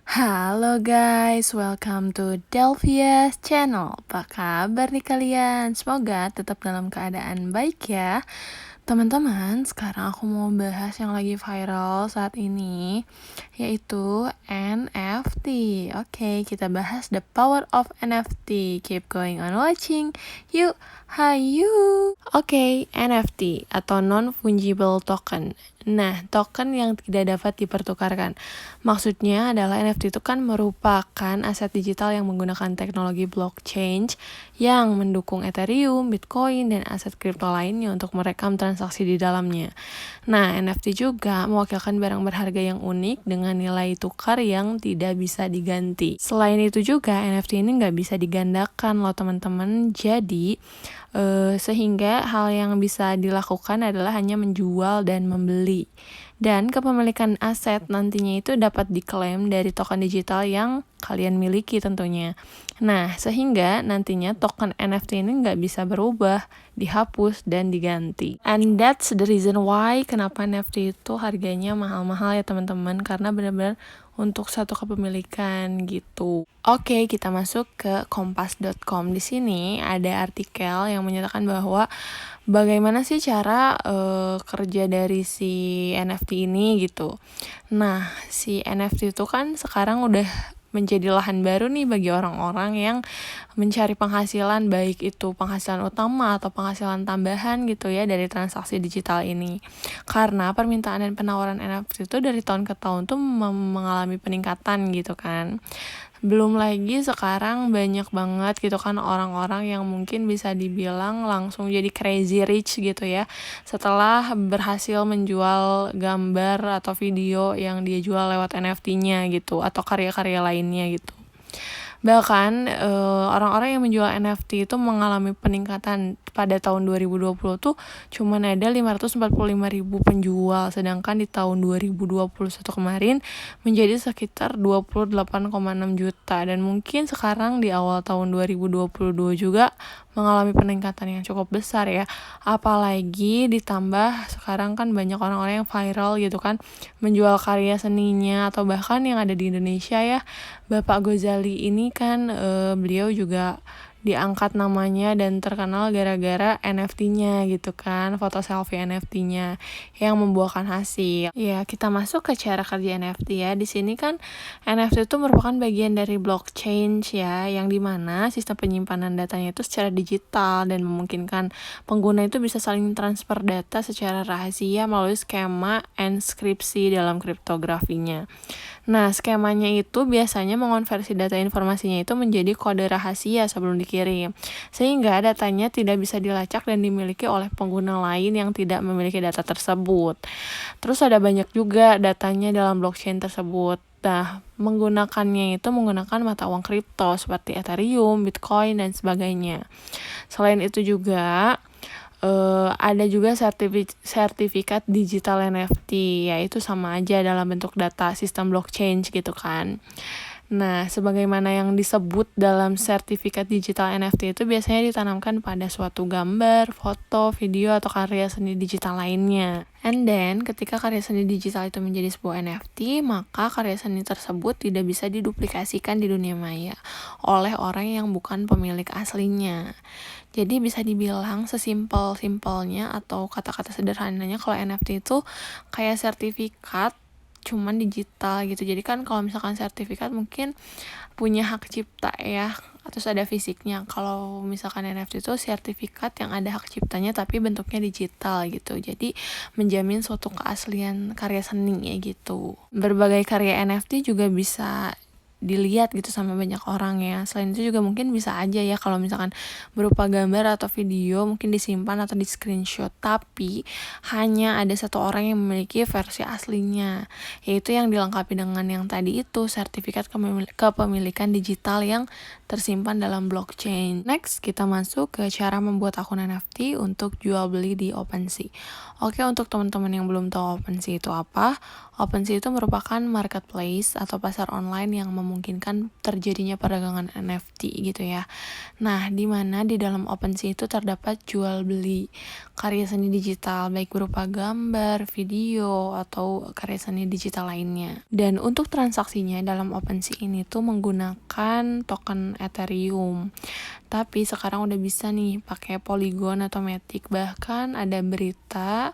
Halo guys, welcome to Delvia's channel. Apa kabar nih kalian? Semoga tetap dalam keadaan baik ya. Teman-teman, sekarang aku mau bahas yang lagi viral saat ini, yaitu NFT. Oke, kita bahas the power of NFT. Keep going on watching. Yuk, hayu. Oke, NFT atau non-fungible token. Nah, token yang tidak dapat dipertukarkan. Maksudnya adalah NFT itu kan merupakan aset digital yang menggunakan teknologi blockchain yang mendukung Ethereum, Bitcoin, dan aset kripto lainnya untuk merekam transaksi di dalamnya. Nah, NFT juga mewakilkan barang berharga yang unik dengan nilai tukar yang tidak bisa diganti. Selain itu juga, NFT ini nggak bisa digandakan loh teman-teman. Jadi, sehingga hal yang bisa dilakukan adalah hanya menjual dan membeli. Dan kepemilikan aset nantinya itu dapat diklaim dari token digital yang kalian miliki tentunya. Nah, sehingga nantinya token NFT ini nggak bisa berubah, dihapus, dan diganti. And that's the reason why kenapa NFT itu harganya mahal-mahal ya teman-teman, karena benar-benar untuk satu kepemilikan gitu. Oke, kita masuk ke kompas.com. Di sini ada artikel yang menyatakan bahwa bagaimana sih cara kerja dari si NFT ini gitu. Nah, si NFT itu kan sekarang udah menjadi lahan baru nih bagi orang-orang yang mencari penghasilan, baik itu penghasilan utama atau penghasilan tambahan gitu ya dari transaksi digital ini. Karena permintaan dan penawaran NFT itu dari tahun ke tahun tuh mengalami peningkatan gitu kan. Belum lagi sekarang banyak banget gitu kan orang-orang yang mungkin bisa dibilang langsung jadi crazy rich gitu ya, setelah berhasil menjual gambar atau video yang dia jual lewat NFT-nya gitu atau karya-karya lainnya gitu. Bahkan orang-orang yang menjual NFT itu mengalami peningkatan. Pada tahun 2020 tuh cuman ada 545.000 penjual, sedangkan di tahun 2021 kemarin menjadi sekitar 28,6 juta, dan mungkin sekarang di awal tahun 2022 juga mengalami peningkatan yang cukup besar ya. Apalagi ditambah sekarang kan banyak orang-orang yang viral gitu kan menjual karya seninya, atau bahkan yang ada di Indonesia ya, Bapak Gozali ini kan beliau juga diangkat namanya dan terkenal gara-gara NFT-nya gitu kan, foto selfie NFT-nya yang membuahkan hasil. Ya, kita masuk ke cara kerja NFT ya. Di sini kan NFT itu merupakan bagian dari blockchain ya, yang dimana sistem penyimpanan datanya itu secara digital dan memungkinkan pengguna itu bisa saling transfer data secara rahasia melalui skema enskripsi dalam kriptografinya. Nah, skemanya itu biasanya mengonversi data informasinya itu menjadi kode rahasia sebelum dikirim, sehingga datanya tidak bisa dilacak dan dimiliki oleh pengguna lain yang tidak memiliki data tersebut. Terus ada banyak juga datanya dalam blockchain tersebut. Nah, menggunakannya itu menggunakan mata uang kripto seperti Ethereum, Bitcoin, dan sebagainya. Selain itu juga ada juga sertifikat digital NFT, yaitu sama aja dalam bentuk data sistem blockchain gitu kan. Nah, sebagaimana yang disebut dalam sertifikat digital NFT itu biasanya ditanamkan pada suatu gambar, foto, video, atau karya seni digital lainnya. And then, ketika karya seni digital itu menjadi sebuah NFT, maka karya seni tersebut tidak bisa diduplikasikan di dunia maya oleh orang yang bukan pemilik aslinya. Jadi bisa dibilang sesimpel-simpelnya atau kata-kata sederhananya kalau NFT itu kayak sertifikat cuman digital gitu. Jadi kan kalau misalkan sertifikat mungkin punya hak cipta ya, terus ada fisiknya. Kalau misalkan NFT itu sertifikat yang ada hak ciptanya tapi bentuknya digital gitu. Jadi menjamin suatu keaslian karya seni ya gitu. Berbagai karya NFT juga bisa dilihat gitu sama banyak orang ya. Selain itu juga mungkin bisa aja ya kalau misalkan berupa gambar atau video mungkin disimpan atau di screenshot, tapi hanya ada satu orang yang memiliki versi aslinya, yaitu yang dilengkapi dengan yang tadi itu sertifikat kepemilikan digital yang tersimpan dalam blockchain. Next, kita masuk ke cara membuat akun NFT untuk jual beli di OpenSea. Oke, untuk teman-teman yang belum tahu OpenSea itu apa, OpenSea itu merupakan marketplace atau pasar online yang memungkinkan terjadinya perdagangan NFT gitu ya. Nah, di mana di dalam OpenSea itu terdapat jual beli karya seni digital baik berupa gambar, video, atau karya seni digital lainnya. Dan untuk transaksinya dalam OpenSea ini tuh menggunakan token Ethereum. Tapi sekarang udah bisa nih pakai Polygon atau Matic. Bahkan ada berita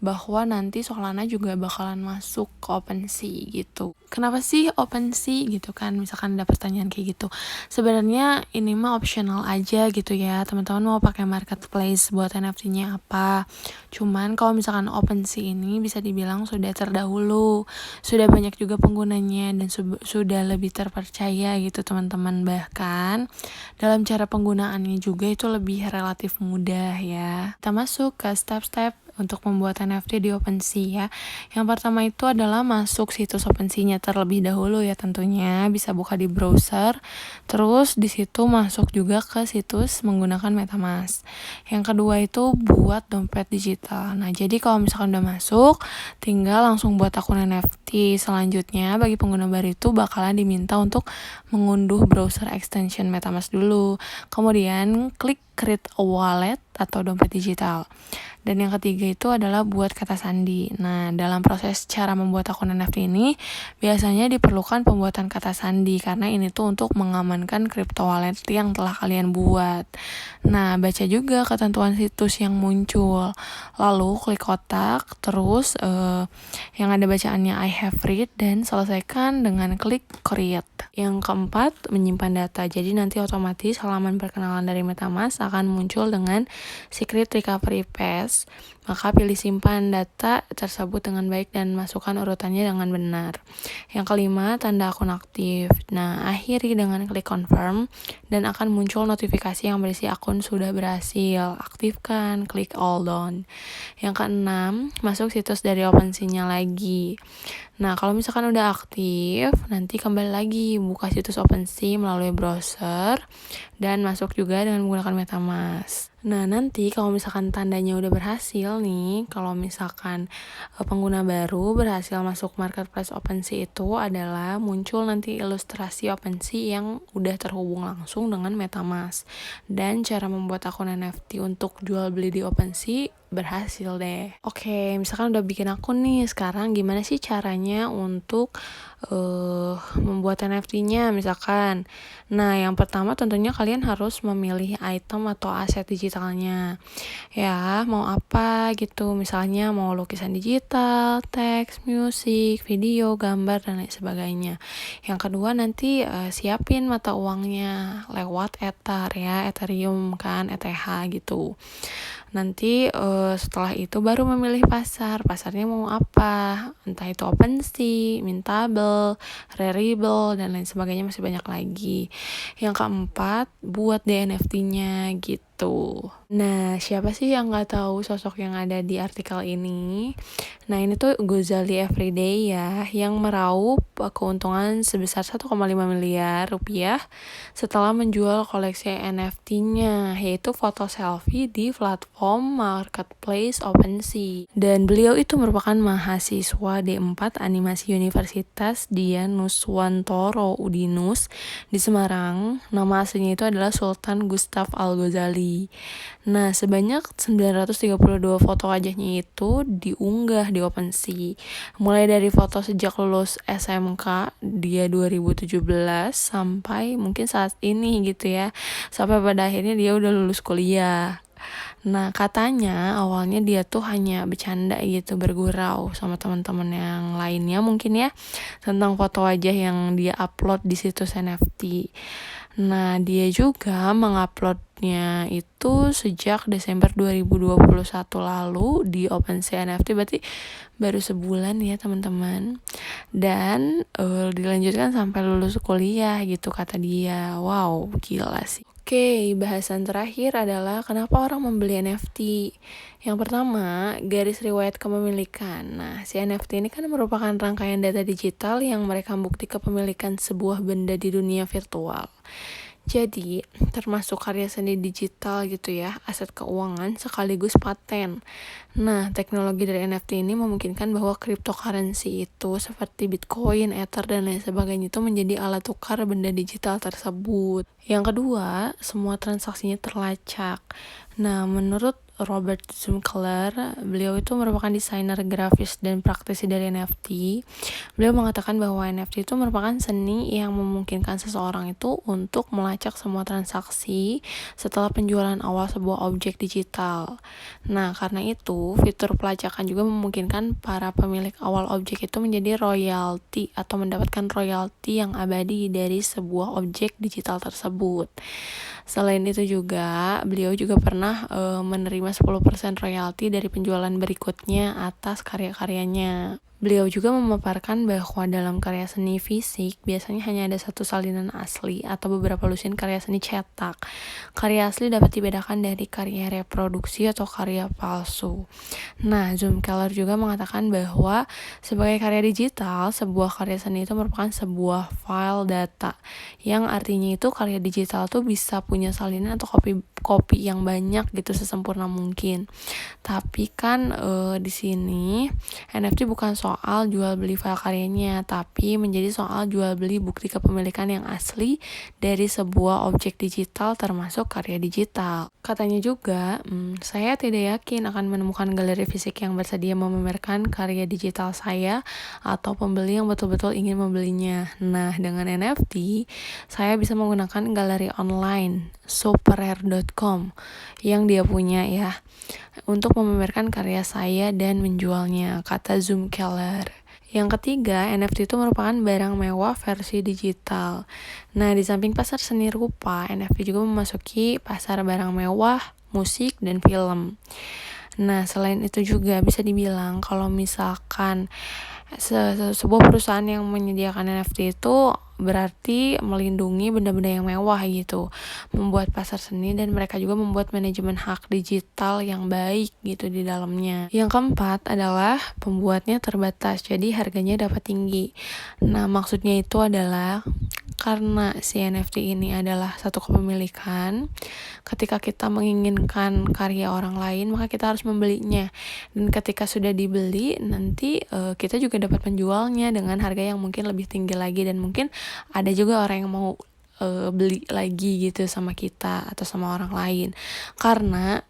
bahwa nanti Solana juga bakalan masuk ke OpenSea gitu. Kenapa sih OpenSea gitu kan? Misalkan ada pertanyaan kayak gitu. Sebenarnya ini mah optional aja gitu ya. Teman-teman mau pakai marketplace buat NFT-nya apa? Cuman kalau misalkan OpenSea ini bisa dibilang sudah terdahulu. Sudah banyak juga penggunanya dan sudah lebih terpercaya gitu teman-teman. Bahkan dalam cara penggunaannya juga itu lebih relatif mudah ya. Kita masuk ke step-step untuk membuat NFT di OpenSea ya. Yang pertama itu adalah masuk situs OpenSea-nya terlebih dahulu ya tentunya. Bisa buka di browser. Terus di situ masuk juga ke situs menggunakan MetaMask. Yang kedua itu buat dompet digital. Nah, jadi kalau misalkan udah masuk, tinggal langsung buat akun NFT. Selanjutnya bagi pengguna baru itu bakalan diminta untuk mengunduh browser extension MetaMask dulu. Kemudian klik create a wallet atau dompet digital. Dan yang ketiga itu adalah buat kata sandi. Nah, dalam proses cara membuat akun NFT ini biasanya diperlukan pembuatan kata sandi karena ini tuh untuk mengamankan crypto wallet yang telah kalian buat. Nah, baca juga ketentuan situs yang muncul. Lalu klik kotak, terus yang ada bacaannya I have read dan selesaikan dengan klik create. Yang keempat, menyimpan data. Jadi nanti otomatis halaman perkenalan dari MetaMask akan muncul dengan secret recovery path. Maka pilih simpan data tersebut dengan baik dan masukkan urutannya dengan benar. Yang kelima, tanda akun aktif. Nah, akhiri dengan klik confirm dan akan muncul notifikasi yang berisi akun sudah berhasil. Aktifkan, klik all done. Yang keenam, masuk situs dari OpenSea-nya lagi. Nah, kalau misalkan udah aktif, nanti kembali lagi buka situs OpenSea melalui browser dan masuk juga dengan menggunakan MetaMask. Nah, nanti kalau misalkan tandanya udah berhasil nih, kalau misalkan pengguna baru berhasil masuk marketplace OpenSea itu adalah muncul nanti ilustrasi OpenSea yang udah terhubung langsung dengan MetaMask. Dan cara membuat akun NFT untuk jual beli di OpenSea berhasil deh. Oke, misalkan udah bikin akun nih, sekarang gimana sih caranya untuk membuat NFT-nya misalkan. Nah, yang pertama tentunya kalian harus memilih item atau aset digitalnya. Ya, mau apa gitu. Misalnya mau lukisan digital, teks, musik, video, gambar, dan lain sebagainya. Yang kedua nanti siapin mata uangnya lewat Ether ya, Ethereum kan, ETH gitu. Nanti setelah itu baru memilih pasarnya mau apa, entah itu OpenSea, Mintable, Rarible, dan lain sebagainya, masih banyak lagi. Yang keempat, buat NFT-nya gitu. Nah, siapa sih yang gak tahu sosok yang ada di artikel ini? Nah, ini tuh Gozali Everyday ya, yang meraup keuntungan sebesar 1,5 miliar rupiah setelah menjual koleksi NFT-nya, yaitu foto selfie di platform marketplace OpenSea. Dan beliau itu merupakan mahasiswa D4 Animasi Universitas Dianuswantoro Udinus di Semarang. Nama aslinya itu adalah Sultan Gustav Al-Ghazali. Nah, sebanyak 932 foto wajahnya itu diunggah di OpenSea. Mulai dari foto sejak lulus SMK dia 2017 sampai mungkin saat ini gitu ya. Sampai pada akhirnya dia udah lulus kuliah. Nah, katanya awalnya dia tuh hanya bercanda gitu, bergurau sama teman-teman yang lainnya mungkin ya, tentang foto wajah yang dia upload di situs NFT. Nah, dia juga menguploadnya itu sejak Desember 2021 lalu di OpenSea NFT, berarti baru sebulan ya teman-teman. Dan dilanjutkan sampai lulus kuliah gitu kata dia. Wow, gila sih. Oke, bahasan terakhir adalah kenapa orang membeli NFT. Yang pertama, garis riwayat kepemilikan. Nah, si NFT ini kan merupakan rangkaian data digital yang mereka bukti kepemilikan sebuah benda di dunia virtual. Jadi, termasuk karya seni digital gitu ya, aset keuangan sekaligus paten. Nah, teknologi dari NFT ini memungkinkan bahwa cryptocurrency itu seperti Bitcoin, Ether, dan lain sebagainya itu menjadi alat tukar benda digital tersebut. Yang kedua, semua transaksinya terlacak. Nah, menurut Robert Zumkeller, beliau itu merupakan desainer grafis dan praktisi dari NFT. Beliau mengatakan bahwa NFT itu merupakan seni yang memungkinkan seseorang itu untuk melacak semua transaksi setelah penjualan awal sebuah objek digital. Nah, karena itu, fitur pelacakan juga memungkinkan para pemilik awal objek itu menjadi royalti atau mendapatkan royalti yang abadi dari sebuah objek digital tersebut. Selain itu juga, beliau juga pernah menerima 10% royalti dari penjualan berikutnya atas karya-karyanya. Beliau juga memaparkan bahwa dalam karya seni fisik biasanya hanya ada satu salinan asli atau beberapa lusin karya seni cetak. Karya asli dapat dibedakan dari karya reproduksi atau karya palsu. Nah, Zumkeller juga mengatakan bahwa sebagai karya digital, sebuah karya seni itu merupakan sebuah file data, yang artinya itu karya digital tuh bisa punya salinan atau kopi yang banyak gitu sesempurna mungkin. Tapi kan di sini NFT bukan soal jual beli file karyanya, tapi menjadi soal jual beli bukti kepemilikan yang asli dari sebuah objek digital termasuk karya digital. Katanya juga, saya tidak yakin akan menemukan galeri fisik yang bersedia memamerkan karya digital saya atau pembeli yang betul-betul ingin membelinya. Nah, dengan NFT, saya bisa menggunakan galeri online superrare.com yang dia punya ya untuk memamerkan karya saya dan menjualnya, kata Zumkeller. Yang ketiga, NFT itu merupakan barang mewah versi digital. Nah, di samping pasar seni rupa, NFT juga memasuki pasar barang mewah, musik, dan film. Nah, selain itu juga bisa dibilang kalau misalkan sebuah perusahaan yang menyediakan NFT itu berarti melindungi benda-benda yang mewah gitu, membuat pasar seni, dan mereka juga membuat manajemen hak digital yang baik gitu di dalamnya. Yang keempat adalah pembuatnya terbatas, jadi harganya dapat tinggi. Nah, maksudnya itu adalah karena si NFT ini adalah satu kepemilikan, ketika kita menginginkan karya orang lain, maka kita harus membelinya. Dan ketika sudah dibeli, nanti kita juga dapat menjualnya dengan harga yang mungkin lebih tinggi lagi, dan mungkin ada juga orang yang mau beli lagi gitu sama kita atau sama orang lain. Karena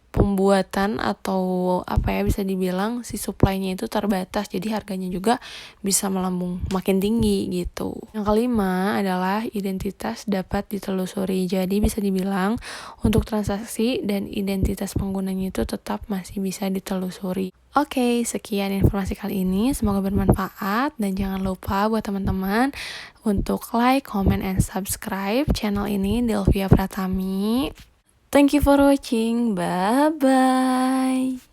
pembuatan atau bisa dibilang si supply-nya itu terbatas, jadi harganya juga bisa melambung makin tinggi gitu. Yang kelima adalah identitas dapat ditelusuri, jadi bisa dibilang untuk transaksi dan identitas penggunanya itu tetap masih bisa ditelusuri. Oke, sekian informasi kali ini, semoga bermanfaat, dan jangan lupa buat teman-teman untuk like, comment, and subscribe channel ini, Delvia Pratami. Thank you for watching. Bye-bye.